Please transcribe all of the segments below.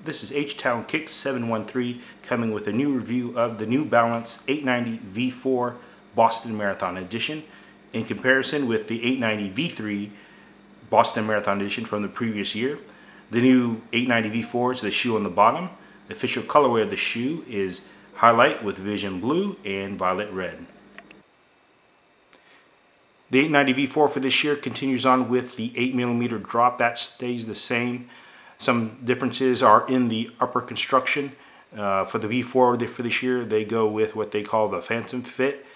This is H-Town Kicks 713 coming with a new review of the New Balance 890 V4 Boston Marathon Edition in comparison with the 890 V3 Boston Marathon Edition from the previous year. The new 890 V4 is the shoe on the bottom. The official colorway of the shoe is highlight with vision blue and violet red. The 890 V4 for this year continues on with the 8mm drop. That stays the same. Some differences are in the upper construction. For the V4 for this year, they go with what they call the Phantom Fit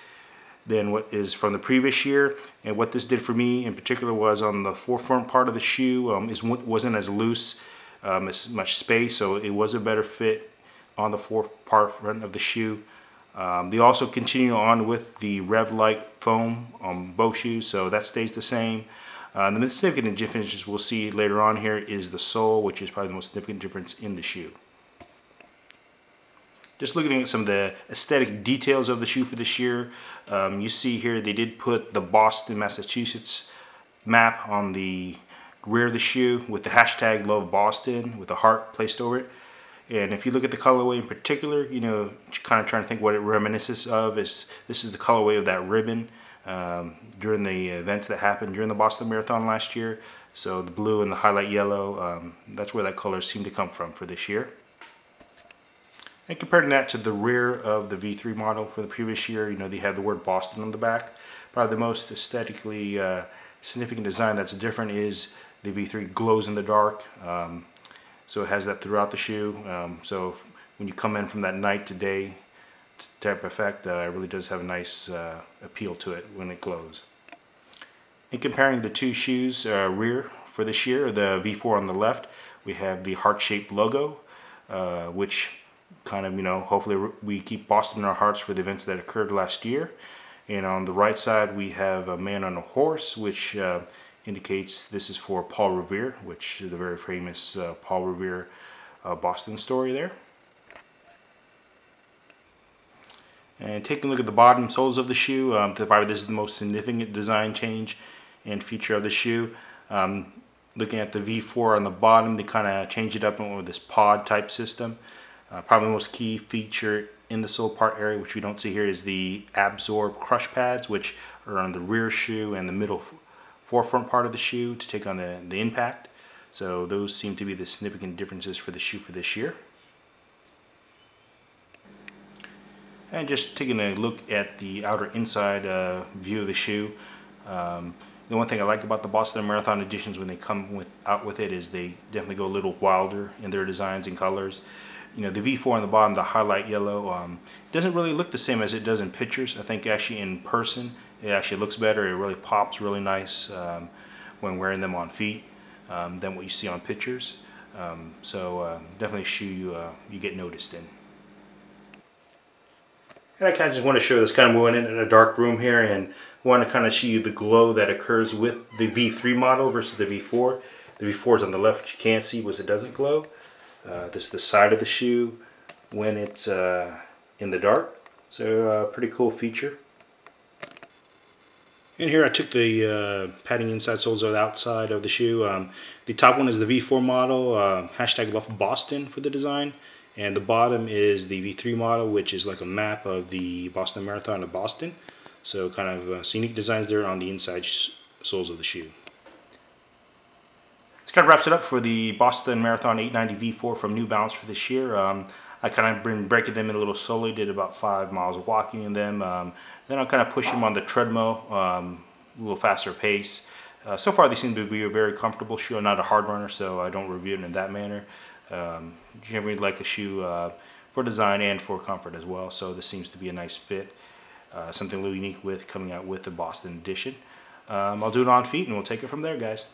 than what is from the previous year. And what this did for me in particular was on the forefront part of the shoe, wasn't as loose, as much space, so it was a better fit on the forefront of the shoe. They also continue on with the Revlite foam on both shoes, so that stays the same. The significant differences we'll see later on here is the sole, which is probably the most significant difference in the shoe. Just looking at some of the aesthetic details of the shoe for this year, you see here they did put the Boston, Massachusetts map on the rear of the shoe with the hashtag Love Boston with a heart placed over it. And if you look at the colorway in particular, you know, kind of trying to think what it reminisces of, is this is the colorway of that ribbon during the events that happened during the Boston Marathon last year. So the blue and the highlight yellow, that's where that color seemed to come from for this year. And comparing that to the rear of the V3 model for the previous year, you know, they have the word Boston on the back. Probably the most aesthetically significant design that's different is the V3 glows in the dark. So it has that throughout the shoe. So when you come in from that night to day type effect, it really does have a nice appeal to it when it glows. In comparing the two shoes rear for this year, the V4 on the left, we have the heart-shaped logo, which kind of, you know, hopefully we keep Boston in our hearts for the events that occurred last year. And on the right side, we have a man on a horse, which indicates this is for Paul Revere, which is the very famous Paul Revere Boston story there. And taking a look at the bottom soles of the shoe, probably this is the most significant design change and feature of the shoe. Looking at the V4 on the bottom, they kind of changed it up with this pod type system. Probably the most key feature in the sole part area, which we don't see here, is the Absorb crush pads, which are on the rear shoe and the middle forefront part of the shoe to take on the impact. So those seem to be the significant differences for the shoe for this year. And just taking a look at the outer inside view of the shoe. The one thing I like about the Boston Marathon editions when they come out with it is they definitely go a little wilder in their designs and colors. You know, the V4 on the bottom, the highlight yellow, doesn't really look the same as it does in pictures. I think actually in person it actually looks better. It really pops really nice when wearing them on feet than what you see on pictures. Definitely a shoe you get noticed in. And I kind of just want to show this, kind of moving in a dark room here, and want to kind of show you the glow that occurs with the V3 model versus the V4. The V4 is on the left, which you can't see because it doesn't glow. This is the side of the shoe when it's in the dark. So pretty cool feature. And here I took the padding inside soles of the outside of the shoe. The top one is the V4 model, hashtag Love Boston for the design. And the bottom is the V3 model, which is like a map of the Boston Marathon of Boston. So kind of scenic designs there on the inside soles of the shoe. This kind of wraps it up for the Boston Marathon 890 V4 from New Balance for this year. I kind of been breaking them in a little slowly, did about 5 miles of walking in them. Then I'll kind of push them on the treadmill, a little faster pace. So far they seem to be a very comfortable shoe. I'm not a hard runner, so I don't review it in that manner. Generally like a shoe for design and for comfort as well, so this seems to be a nice fit. Something a little unique with coming out with the Boston edition. I'll do it on feet and we'll take it from there, guys.